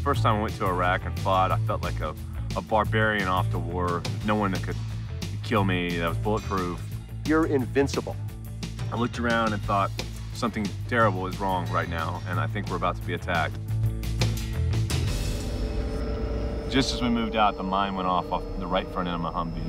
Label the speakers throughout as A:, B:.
A: First time I went to Iraq and fought, I felt like a barbarian off to war. No one that could kill me, that was bulletproof.
B: You're invincible.
A: I looked around and thought something terrible is wrong right now, and I think we're about to be attacked. Just as we moved out, the mine went off the right front end of my Humvee.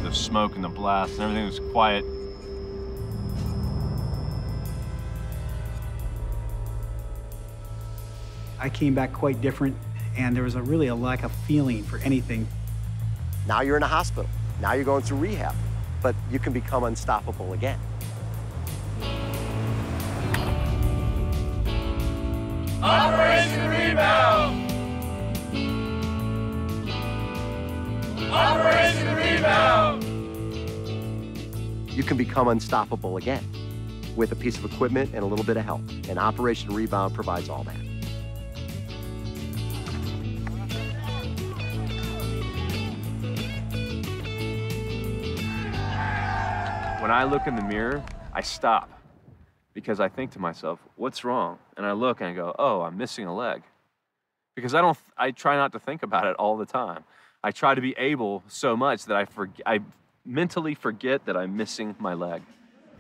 A: The smoke and the blast and everything was quiet.
C: I came back quite different, and there was really a lack of feeling for anything.
B: Now you're in a hospital. Now you're going through rehab, but you can become unstoppable again.
D: Operation Rebound! Operation Rebound!
B: You can become unstoppable again with a piece of equipment and a little bit of help. And Operation Rebound provides all that.
A: When I look in the mirror, I stop because I think to myself, what's wrong? And I look and I go, oh, I'm missing a leg. Because I try not to think about it all the time. I try to be able so much that I mentally forget that I'm missing my leg.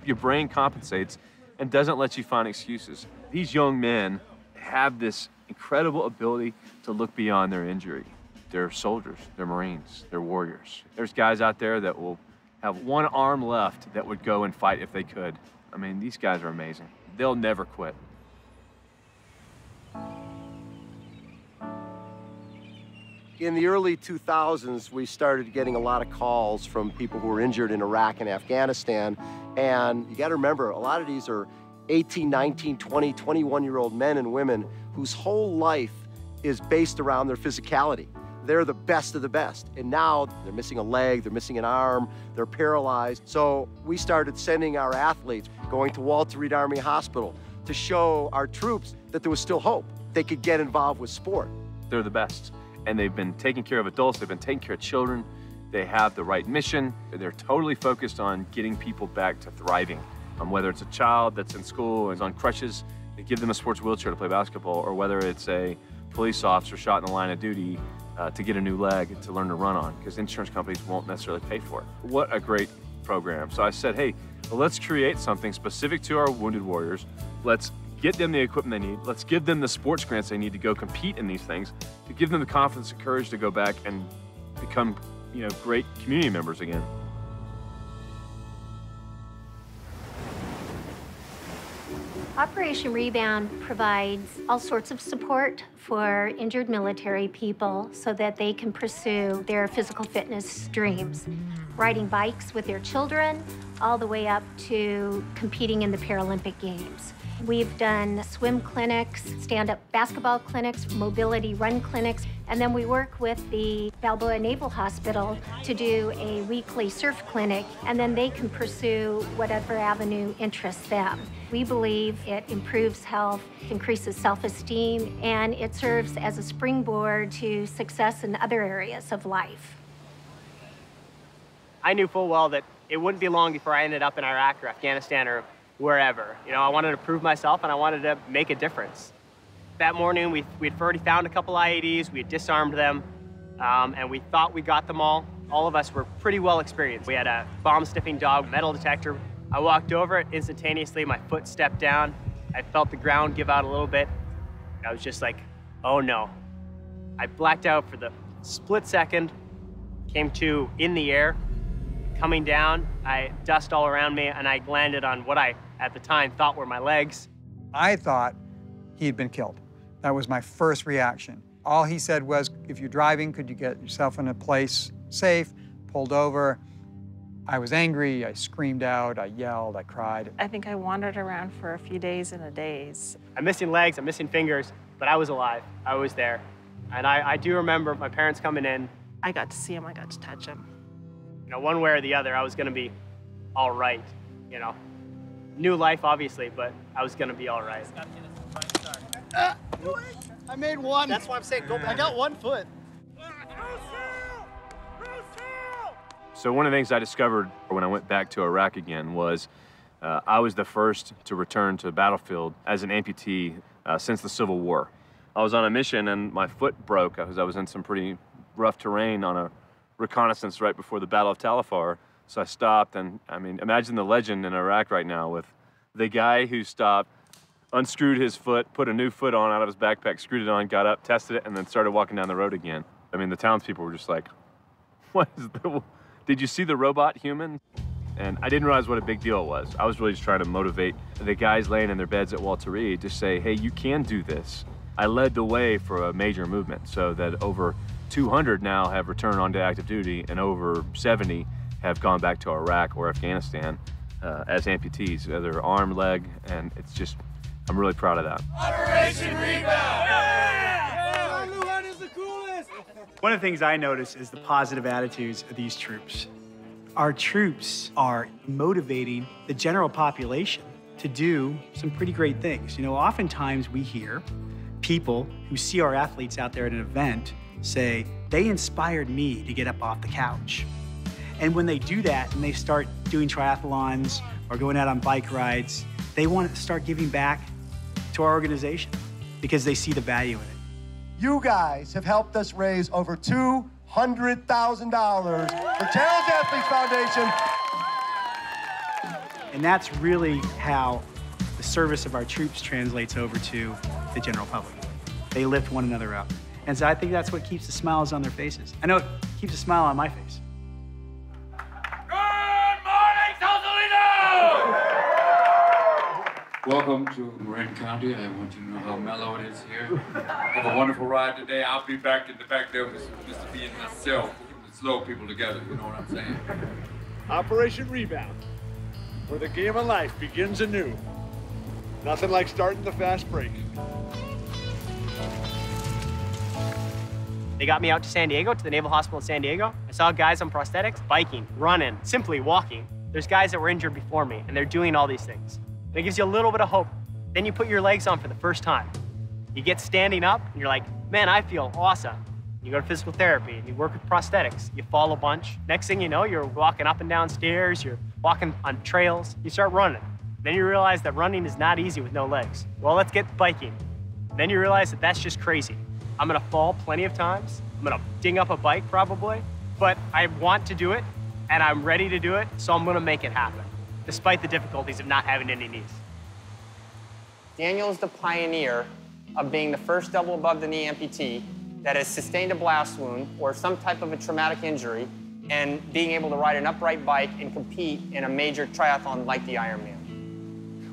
A: Your brain compensates and doesn't let you find excuses. These young men have this incredible ability to look beyond their injury. They're soldiers, they're Marines, they're warriors. There's guys out there that will have one arm left that would go and fight if they could. I mean, these guys are amazing. They'll never quit.
B: In the early 2000s, we started getting a lot of calls from people who were injured in Iraq and Afghanistan. And you gotta remember, a lot of these are 18, 19, 20, 21-year-old men and women whose whole life is based around their physicality. They're the best of the best. And now they're missing a leg, they're missing an arm, they're paralyzed. So we started sending our athletes, going to Walter Reed Army Hospital to show our troops that there was still hope. They could get involved with sport.
A: They're the best. And they've been taking care of adults, they've been taking care of children. They have the right mission. They're totally focused on getting people back to thriving. Whether it's a child that's in school and is on crutches, they give them a sports wheelchair to play basketball, or whether it's a police officer shot in the line of duty to get a new leg to learn to run on, because insurance companies won't necessarily pay for it. What a great program. So I said, hey, well, let's create something specific to our wounded warriors. Let's get them the equipment they need. Let's give them the sports grants they need to go compete in these things, to give them the confidence and courage to go back and become, great community members again.
E: Operation Rebound provides all sorts of support for injured military people so that they can pursue their physical fitness dreams. Riding bikes with their children, all the way up to competing in the Paralympic Games. We've done swim clinics, stand-up basketball clinics, mobility run clinics, and then we work with the Balboa Naval Hospital to do a weekly surf clinic, and then they can pursue whatever avenue interests them. We believe it improves health, increases self-esteem, and it serves as a springboard to success in other areas of life.
F: I knew full well that it wouldn't be long before I ended up in Iraq or Afghanistan or wherever. I wanted to prove myself and I wanted to make a difference. That morning, we'd already found a couple IEDs, we had disarmed them, and we thought we got them all. All of us were pretty well experienced. We had a bomb-sniffing dog, metal detector. I walked over it instantaneously, my foot stepped down. I felt the ground give out a little bit. I was just like, oh no. I blacked out for the split second, came to in the air, coming down, dust all around me, and I landed on what I, at the time, thought were my legs.
G: I thought he had been killed. That was my first reaction. All he said was, if you're driving, could you get yourself in a place safe, pulled over. I was angry, I screamed out, I yelled, I cried.
H: I think I wandered around for a few days and a days.
F: I'm missing legs, I'm missing fingers, but I was alive, I was there. And I do remember my parents coming in.
H: I got to see him, I got to touch him.
F: One way or the other, I was gonna be all right, New life, obviously, but I was gonna be all right.
I: I made one.
B: That's why I'm saying go back.
I: I got 1 foot.
A: So one of the things I discovered when I went back to Iraq again was I was the first to return to the battlefield as an amputee since the Civil War. I was on a mission and my foot broke because I was in some pretty rough terrain on a reconnaissance right before the Battle of Talafar. So I stopped, and I mean, imagine the legend in Iraq right now with the guy who stopped, unscrewed his foot, put a new foot on out of his backpack, screwed it on, got up, tested it, and then started walking down the road again. I mean, the townspeople were just like, what is the, did you see the robot human? And I didn't realize what a big deal it was. I was really just trying to motivate the guys laying in their beds at Walter Reed to say, hey, you can do this. I led the way for a major movement so that over 200 now have returned onto active duty and over 70 have gone back to Iraq or Afghanistan as amputees, either arm, leg, and it's just, I'm really proud of that.
D: Operation Rebound!
C: One of the things I notice is the positive attitudes of these troops. Our troops are motivating the general population to do some pretty great things. You know, oftentimes we hear people who see our athletes out there at an event say, they inspired me to get up off the couch. And when they do that and they start doing triathlons or going out on bike rides, they want to start giving back to our organization because they see the value in it.
B: You guys have helped us raise over $200,000 for Challenge Athletes Foundation.
C: And that's really how the service of our troops translates over to the general public. They lift one another up. And so I think that's what keeps the smiles on their faces. I know it keeps a smile on my face.
D: Good morning, Sausalito!
J: Welcome to Marin County. I want you to know how mellow it is here. Have a wonderful ride today. I'll be back in the back there with Mr. B and myself, keeping the slow people together. You know what I'm saying?
I: Operation Rebound, where the game of life begins anew. Nothing like starting the fast break.
F: They got me out to San Diego, to the Naval Hospital in San Diego. I saw guys on prosthetics, biking, running, simply walking. There's guys that were injured before me, and they're doing all these things. And it gives you a little bit of hope. Then you put your legs on for the first time. You get standing up, and you're like, man, I feel awesome. You go to physical therapy, and you work with prosthetics. You fall a bunch. Next thing you know, you're walking up and down stairs, you're walking on trails, you start running. Then you realize that running is not easy with no legs. Well, let's get biking. Then you realize that that's just crazy. I'm gonna fall plenty of times. I'm gonna ding up a bike probably, but I want to do it and I'm ready to do it, so I'm gonna make it happen, despite the difficulties of not having any knees.
K: Daniel is the pioneer of being the first double above the knee amputee that has sustained a blast wound or some type of a traumatic injury and being able to ride an upright bike and compete in a major triathlon like the Ironman.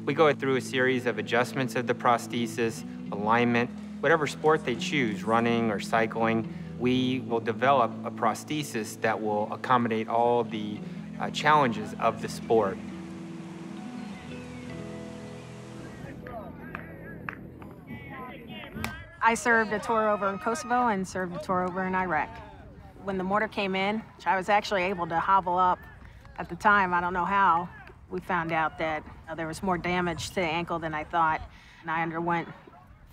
L: We go through a series of adjustments of the prosthesis, alignment, whatever sport they choose, running or cycling, we will develop a prosthesis that will accommodate all the challenges of the sport.
H: I served a tour over in Kosovo and served a tour over in Iraq. When the mortar came in, I was actually able to hobble up. At the time, I don't know how, we found out that there was more damage to the ankle than I thought. And I underwent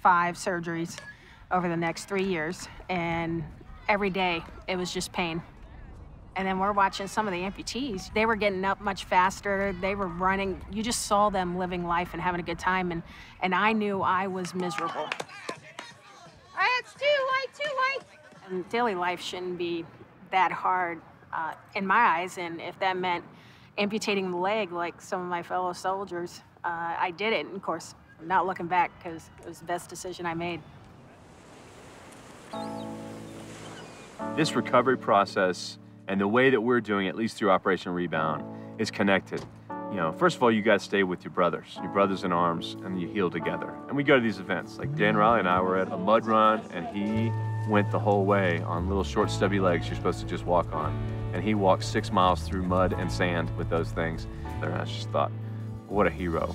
H: 5 surgeries over the next 3 years, and every day it was just pain. And then we're watching some of the amputees. They were getting up much faster. They were running. You just saw them living life and having a good time, and I knew I was miserable.
E: All right, it's too late.
H: And daily life shouldn't be that hard in my eyes, and if that meant amputating the leg like some of my fellow soldiers, I did it. And of course, I'm not looking back because it was the best decision I made.
A: This recovery process and the way that we're doing it, at least through Operation Rebound, is connected. You know, first of all, you guys stay with your brothers in arms, and you heal together. And we go to these events. Like Dan Riley and I were at a mud run, and he went the whole way on little short stubby legs you're supposed to just walk on. And he walked 6 miles through mud and sand with those things. And I just thought, what a hero.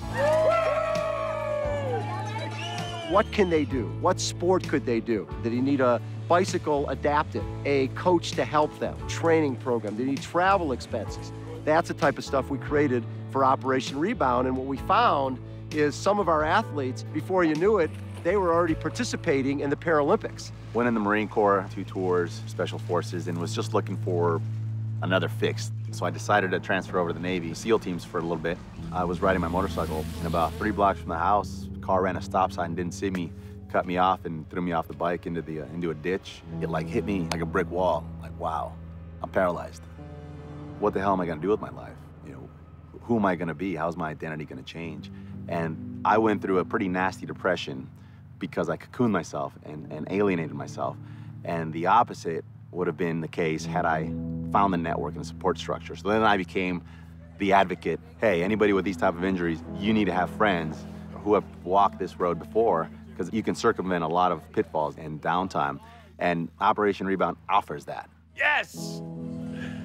B: What can they do? What sport could they do? Did he need a bicycle adapted, a coach to help them, training program? Did he need travel expenses? That's the type of stuff we created for Operation Rebound. And what we found is some of our athletes, before you knew it, they were already participating in the Paralympics.
M: Went in the Marine Corps, 2 tours, Special Forces, and was just looking for another fix. So I decided to transfer over to the Navy, SEAL teams for a little bit. I was riding my motorcycle, and about 3 blocks from the house, the car ran a stop sign and didn't see me. cut me off and threw me off the bike into a ditch. It like hit me like a brick wall. Like, wow, I'm paralyzed. What the hell am I gonna do with my life? You know, who am I gonna be? How's my identity gonna change? And I went through a pretty nasty depression because I cocooned myself and alienated myself. And the opposite would have been the case had I found the network and the support structure. So then I became the advocate. Hey, anybody with these type of injuries, you need to have friends who have walked this road before, because you can circumvent a lot of pitfalls and downtime. And Operation Rebound offers that.
B: Yes!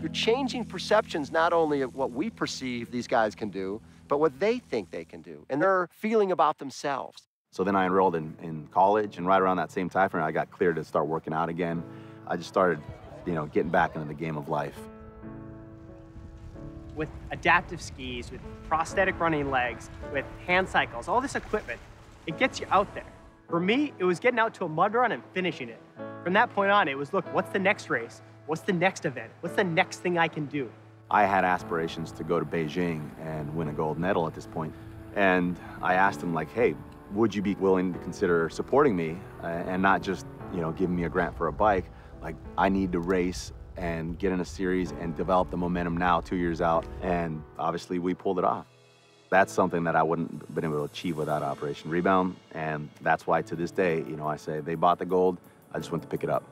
B: You're changing perceptions not only of what we perceive these guys can do, but what they think they can do, and their feeling about themselves.
M: So then I enrolled in college, and right around that same time frame, I got cleared to start working out again. I just started, you know, getting back into the game of life.
F: With adaptive skis, with prosthetic running legs, with hand cycles, all this equipment, it gets you out there. For me, it was getting out to a mud run and finishing it. From that point on, it was, look, what's the next race? What's the next event? What's the next thing I can do?
M: I had aspirations to go to Beijing and win a gold medal at this point. And I asked him, like, hey, would you be willing to consider supporting me and not just, you know, giving me a grant for a bike? Like, I need to race and get in a series and develop the momentum now, 2 years out. And obviously we pulled it off. That's something that I wouldn't have been able to achieve without Operation Rebound. And that's why to this day, you know, I say they bought the gold, I just went to pick it up.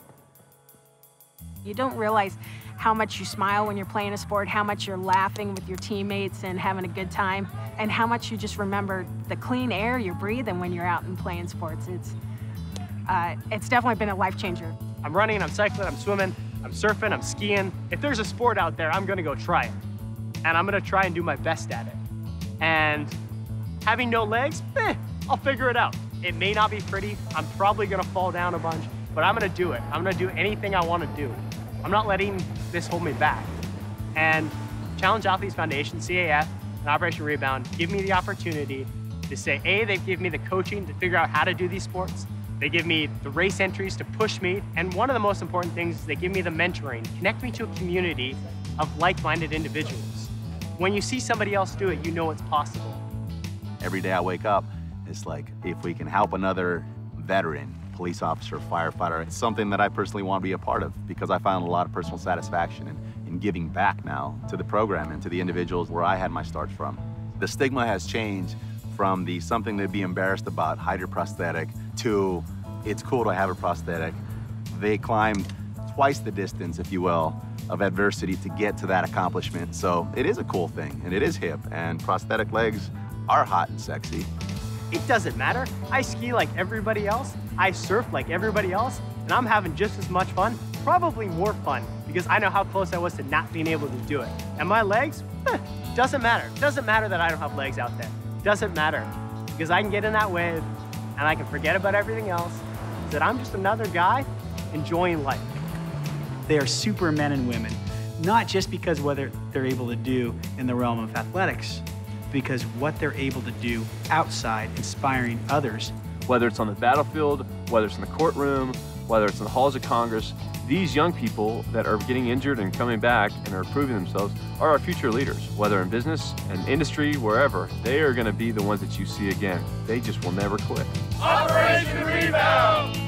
H: You don't realize how much you smile when you're playing a sport, how much you're laughing with your teammates and having a good time, and how much you just remember the clean air you're breathing when you're out and playing sports. It's definitely been a life changer.
F: I'm running, I'm cycling, I'm swimming, I'm surfing, I'm skiing. If there's a sport out there, I'm gonna go try it. And I'm gonna try and do my best at it. And having no legs, I'll figure it out. It may not be pretty, I'm probably gonna fall down a bunch, but I'm gonna do it. I'm gonna do anything I wanna do. I'm not letting this hold me back. And Challenge Athletes Foundation, CAF, and Operation Rebound give me the opportunity to say, A, they give me the coaching to figure out how to do these sports. They give me the race entries to push me. And one of the most important things is they give me the mentoring, connect me to a community of like-minded individuals. When you see somebody else do it, you know it's possible.
M: Every day I wake up, it's like, if we can help another veteran, police officer, firefighter, it's something that I personally want to be a part of, because I found a lot of personal satisfaction in giving back now to the program and to the individuals where I had my starts from. The stigma has changed from the something to be embarrassed about, hide your prosthetic, to it's cool to have a prosthetic. They climbed twice the distance, if you will, of adversity to get to that accomplishment. So it is a cool thing, and it is hip, and prosthetic legs are hot and sexy.
F: It doesn't matter. I ski like everybody else, I surf like everybody else, and I'm having just as much fun, probably more fun, because I know how close I was to not being able to do it. And my legs, doesn't matter. Doesn't matter that I don't have legs out there. Doesn't matter, because I can get in that wave and I can forget about everything else, that I'm just another guy enjoying life.
C: They are supermen and women, not just because what they're able to do in the realm of athletics, because what they're able to do outside, inspiring others.
A: Whether it's on the battlefield, whether it's in the courtroom, whether it's in the halls of Congress, these young people that are getting injured and coming back and are proving themselves are our future leaders. Whether in business and industry, wherever, they are going to be the ones that you see again. They just will never quit.
D: Operation Rebound!